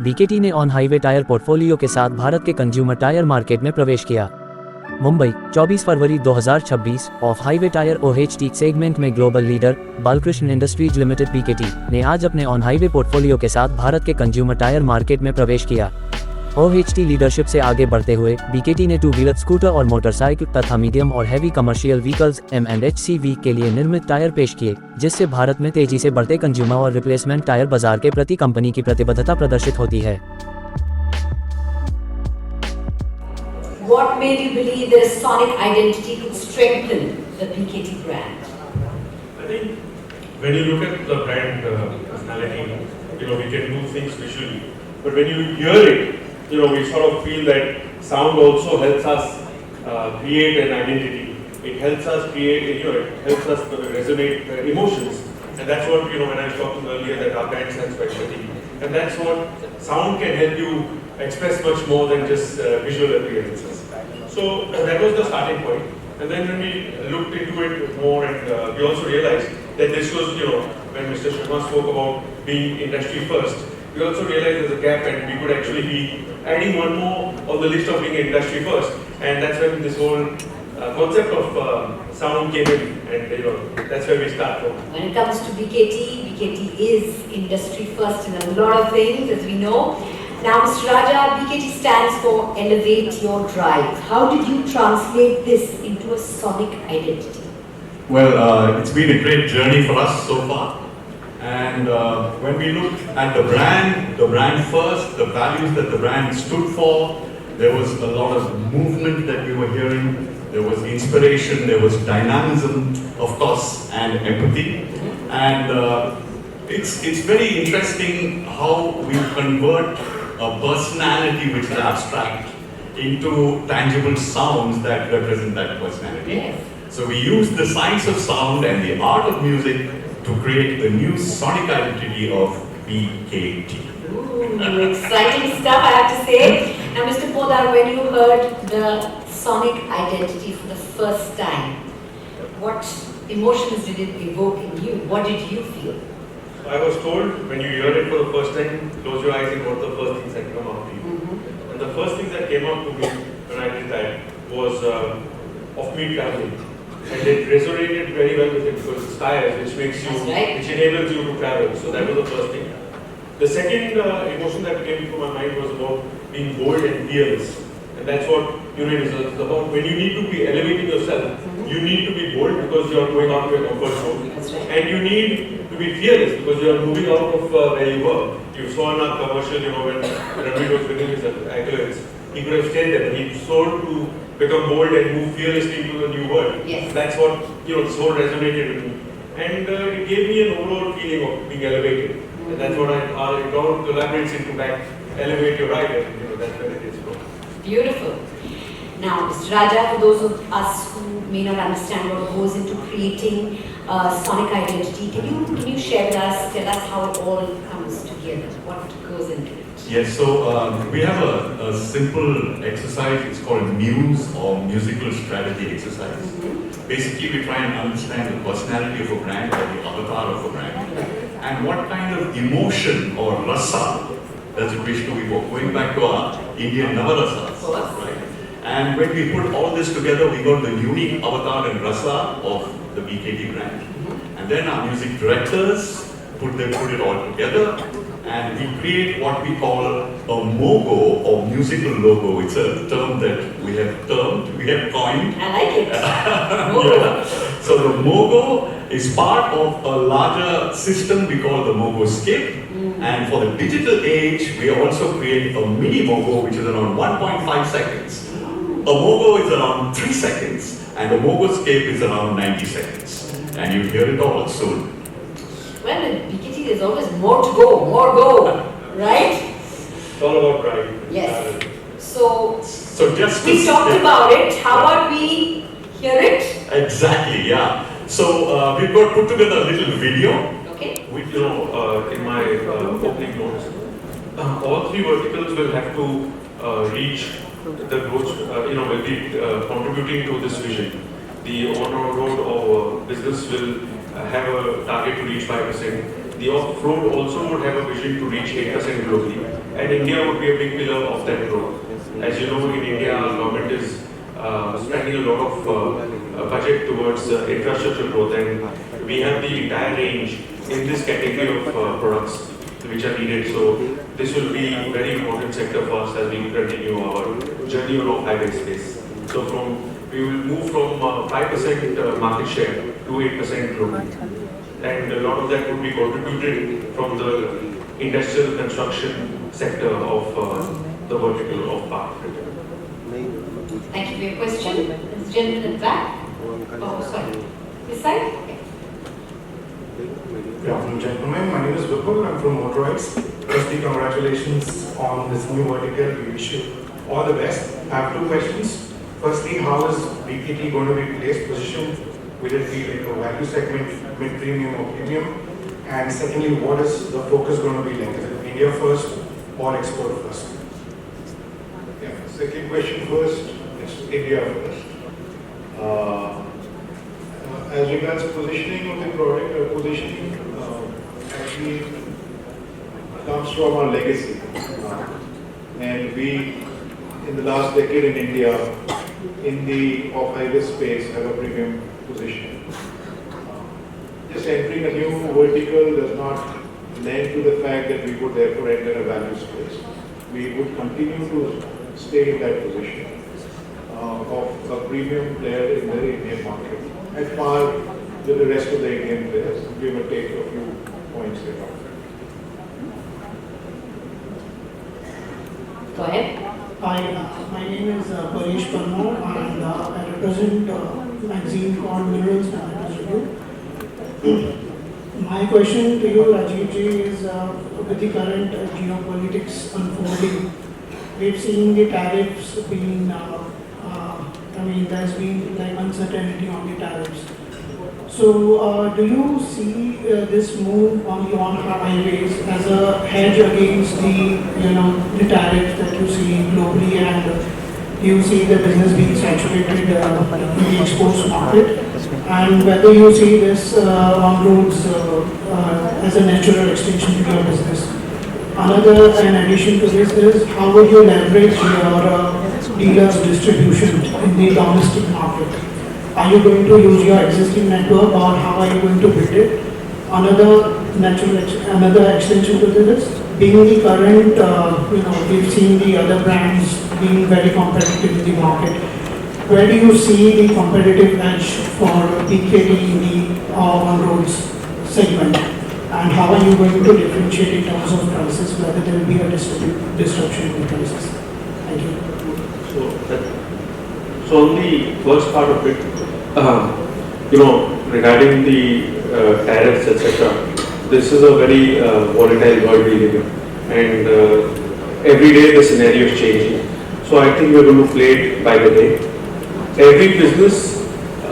BKT ने on highway tyre portfolio के साथ भारत के कंज्यूमर टायर मार्केट में प्रवेश किया। मुंबई 24 फरवरी 2026। Of highway tyre OHT segment में global leader Balkrishna industries limited BKT ने आज अपने ऑन हाईवे पोर्टफोलियो के साथ भारत के कंज्यूमर टायर मार्केट में प्रवेश किया। ओएचटी लीडरशिप से आगे बढ़ते हुए बीकेटी ने टू व्हीलर, स्कूटर और मोटरसाइकिल तथा मीडियम और हैवी कमर्शियल व्हीकल्स (MHCV) के लिए निर्मित टायर पेश किए, जिससे भारत में तेजी से बढ़ते कंज्यूमर और रिप्लेसमेंट टायर बाजार के प्रति कंपनी की प्रतिबद्धता प्रदर्शित होती है। What made you believe that a sonic identity could strengthen the BKT brand? I think when you look at the brand personality, we can do things visually, but when you hear it, we sort of feel that sound also helps us create an identity. It helps us create, it helps us resonate emotions, and that's what when I was talking earlier that our brand stands for empathy, and that's what sound can help you express much more than just visual appearances. So that was the starting point, and then when we looked into it more, and we also realized that this was when Mr. Sharma spoke about being industry first. We also realized there's a gap, and we could actually be adding one more on the list of being industry first, and that's when this whole concept of sound came in, and that's where we start from. When it comes to BKT, BKT is industry first in a lot of things, as we know. Now, Mr. Raja, BKT stands for Elevate Your Drive. How did you translate this into a sonic identity? Well, it's been a great journey for us so far. And when we look at the brand first, the values that the brand stood for, there was a lot of movement that we were hearing. There was inspiration, there was dynamism, of course, and empathy. And it's very interesting how we convert a personality which is abstract into tangible sounds that represent that personality. Yes. So we use the science of sound and the art of music to create the new sonic identity of BKT. Ooh, exciting stuff, I have to say. Now, Mr. Podar, when you heard the sonic identity for the first time, what emotions did it evoke in you? What did you feel? I was told when you hear it for the first time, close your eyes and what the first things that come out to you. Mm-hmm. And the first thing that came out to me when I did that was of me traveling. And it resonated very well with it because it's tires, which makes you, right. which enables you to travel. So that was the first thing. The second emotion that came to my mind was about being bold and fearless. And that's what unit is about. When you need to be elevating yourself, you need to be bold because you are going out of your comfort zone. That's right. And you need to be fearless because you are moving out of where you were. You saw in our commercial, when Ranveer was winning his accolades, he could have stayed there. He sold to become bold and move fearlessly into the new world. Yes. That's what, this whole resonated with me. And it gave me an overall feeling of being elevated. And that's what it all collaborates into that elevate your ride, and that's where it is from. Beautiful. Now, Mr. Raja, for those of us who may not understand what goes into creating sonic identity, can you share with us, tell us how it all comes together, what goes into it? Yes, so we have a simple exercise, it's called MUSE or Musical Strategy Exercise. Mm-hmm. Basically, we try and understand the personality of a brand or the avatar of a brand and what kind of emotion or rasa does it wish to evoke, going back to our Indian Navarasas, right? And when we put all this together, we got the unique avatar and rasa of the BKT brand. Mm-hmm. And then our music directors put it all together, and we create what we call a MOGO or musical logo. It's a term that we have coined. I like it. Yeah. So the MOGO is part of a larger system we call the MOGOscape. And for the digital age, we also create a mini MOGO which is around 1.5 seconds. A MOGO is around 3 seconds, and a MOGOscape is around 90 seconds. And you hear it all soon. Well, in BKT there's always more to go, right? It's all about pride. Yes. So just we talked about it. How about we hear it? Exactly, yeah. So we've got put together a little video. Okay. Which, in my opening notes, all three verticals will have to reach the growth, will be contributing to this vision. The on-road or business will have a target to reach 5%. The off-road also would have a vision to reach 8% globally, and India would be a big pillar of that growth. As you know, in India, our government is spending a lot of budget towards infrastructure growth, and we have the entire range in this category of products which are needed. So this will be a very important sector for us as we continue our journey on off-highway space. So we will move from 5% market share to 8% globally. And a lot of that would be contributed from the industrial construction sector of the vertical of power. Thank you for your question. This gentleman in the back. Oh, sorry. This side? Okay. Good afternoon, gentlemen. My name is Vipul. I'm from Motorize. Firstly, congratulations on this new vertical. We wish you all the best. I have two questions. Firstly, how is BKT going to be placed, positioned? Will it be like a value segment, mid-premium or premium? And secondly, what is the focus going to be like? Is it India first or export first? Yeah, second question first, it's India first. As regards positioning of the product, positioning actually comes from our legacy. And we, in the last decade in India, in the off-highway space, have a premium position. Just entering a new vertical does not lend to the fact that we would therefore enter a value space. We would continue to stay in that position of a premium player in the Indian market, at par with the rest of the Indian players. We will take a few points here. Go ahead. Hi, my name is Paresh Parmar and I represent a magazine called Minerals Standards Review. My question to you, Rajiv ji, is with the current geopolitics unfolding, we've seen the tariffs being, there's been like uncertainty on the tariffs. So, do you see this move on the on-highways as a hedge against the tariffs that you see globally, and you see the business being saturated in the exports market? And whether you see this on roads as a natural extension to your business? Another, in addition to this, is how will you leverage your dealers' distribution in the domestic market? Are you going to use your existing network, or how are you going to build it? Another extension to this, being the current, we've seen the other brands being very competitive in the market. Where do you see the competitive edge for BKT in the on-roads segment? And how are you going to differentiate in terms of prices, whether there will be a disruption in prices? Thank you. So on the first part of it, regarding the tariffs, etc., this is a very volatile world we live in, and every day the scenario is changing. So I think we're going to play it by the day. Every business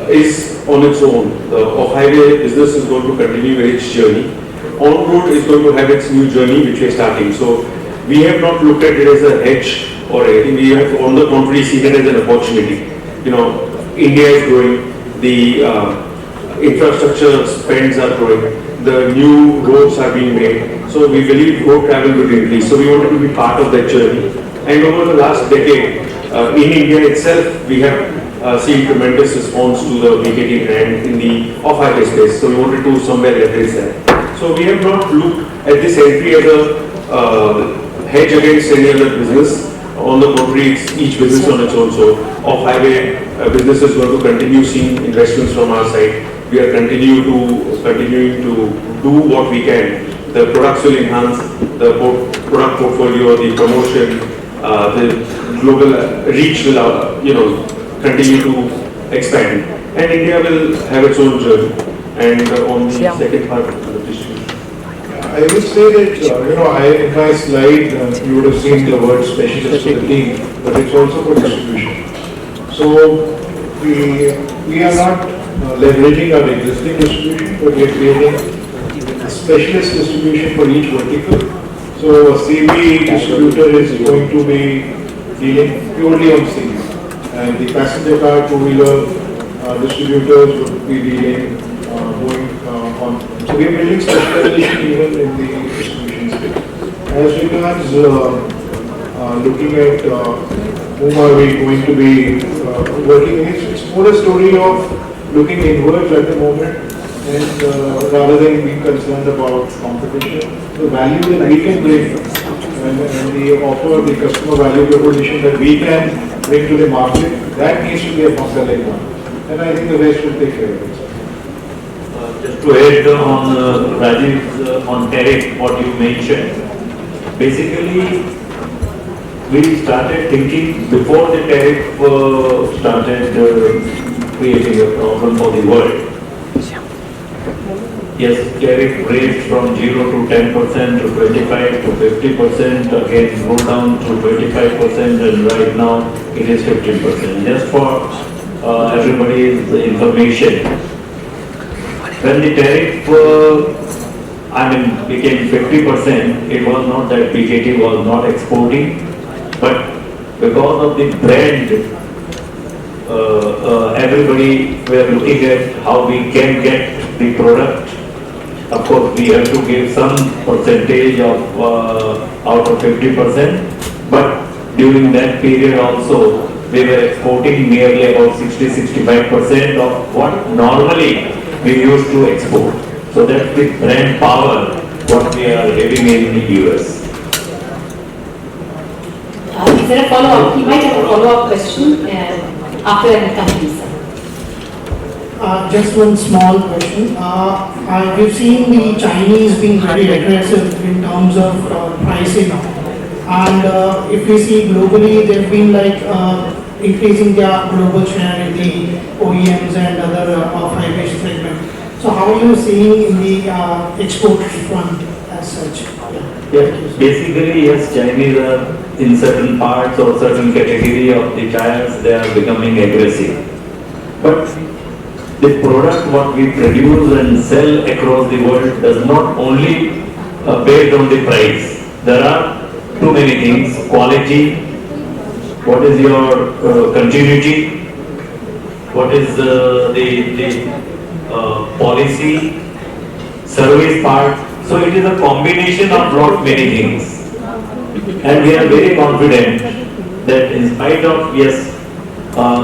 is on its own. The off-highway business is going to continue its journey. On-road is going to have its new journey, which we are starting. So we have not looked at it as a hedge or anything. We have, on the contrary, seen it as an opportunity. India is growing. The infrastructure spends are growing. The new roads are being made. So we believe road travel will increase. So we wanted to be part of that journey. And over the last decade, in India itself, we have seen tremendous response to the BKT brand in the off-highway space. So we wanted to somewhere leverage that. So we have not looked at this entry as a hedge against any other business. On the contrary, it's each business on its own. So off-highway business is going to continue seeing investments from our side. We are continuing to do what we can. The products will enhance the product portfolio, the promotion, the global reach will continue to expand. And India will have its own journey. And on the second part of the distribution. I would say that, in my slide, you would have seen the word specialist for the team, but it's also for distribution. So we are not leveraging our existing distribution, but we are creating a specialist distribution for each vertical. So a CV distributor is going to be dealing purely on CV, and the passenger car two-wheeler distributors would be dealing going on. So we are building specialization even in the distribution space. As regards looking at whom are we going to be working with, it's more a story of looking inwards at the moment and rather than being concerned about competition, the value that we can bring and the offer, the customer value proposition that we can bring to the market, that needs to be a compelling one. And I think the rest will take care of it. Just to add on Rajiv, on tariff, what you mentioned, basically we started thinking before the tariff started creating a problem for the world. Yes, tariff raised from 0 to 10% to 25 to 50%, again go down to 25%, and right now it is 15%. Just for everybody's information, when the tariff became 50%, it was not that BKT was not exporting, but because of the brand, everybody were looking at how we can get the product. Of course, we have to give some percentage of out of 50%, but during that period also, we were exporting nearly about 60-65% of what normally we used to export. So that's the brand power what we are having in the US. Is there a follow-up? You might have a follow-up question after I come to you, sir. Just one small question. We've seen the Chinese being very aggressive in terms of pricing, and if we see globally, they've been like increasing their global share in the OEMs and other off-highway segment. So how are you seeing in the export front as such? Yeah, basically yes, Chinese are in certain parts or certain category of the tires, they are becoming aggressive. But the product what we produce and sell across the world does not only based on the price. There are too many things, quality, what is your continuity, what is the policy, service part. So it is a combination of lot many things. And we are very confident that in spite of, yes,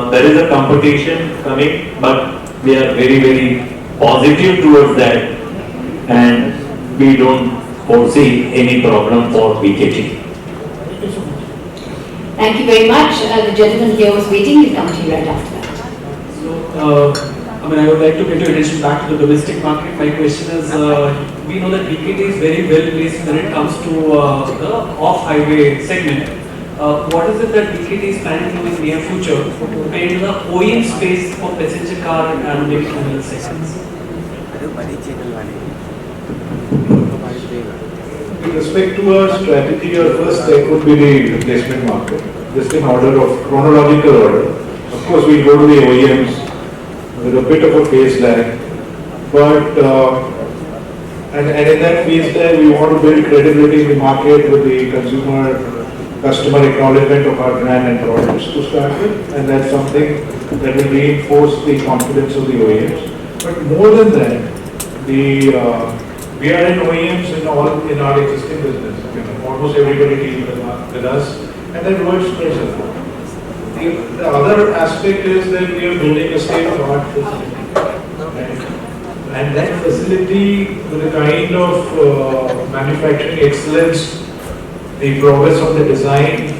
there is a competition coming, but we are very, very positive towards that, and we don't foresee any problem for BKT. Thank you very much. The gentleman here was waiting. We'll come to you right after that. I would like to get your attention back to the domestic market. My question is, we know that BKT is very well placed when it comes to the off-highway segment. What is it that BKT is planning to do in the near future in the OEM space for passenger car and maybe two-wheeler segments? With respect to our strategy, our first step would be the replacement market, just in order of chronological order. Of course, we go to the OEMs with a bit of a phase lag, but and in that phase lag, we want to build credibility in the market with the customer acknowledgement of our brand and products to start with, and that's something that will reinforce the confidence of the OEMs. But more than that, we are in OEMs in our existing business. Almost everybody deals with us, and then vice versa. The other aspect is that we are building a state-of-the-art facility, and that facility, with the kind of manufacturing excellence, the progress of the designs,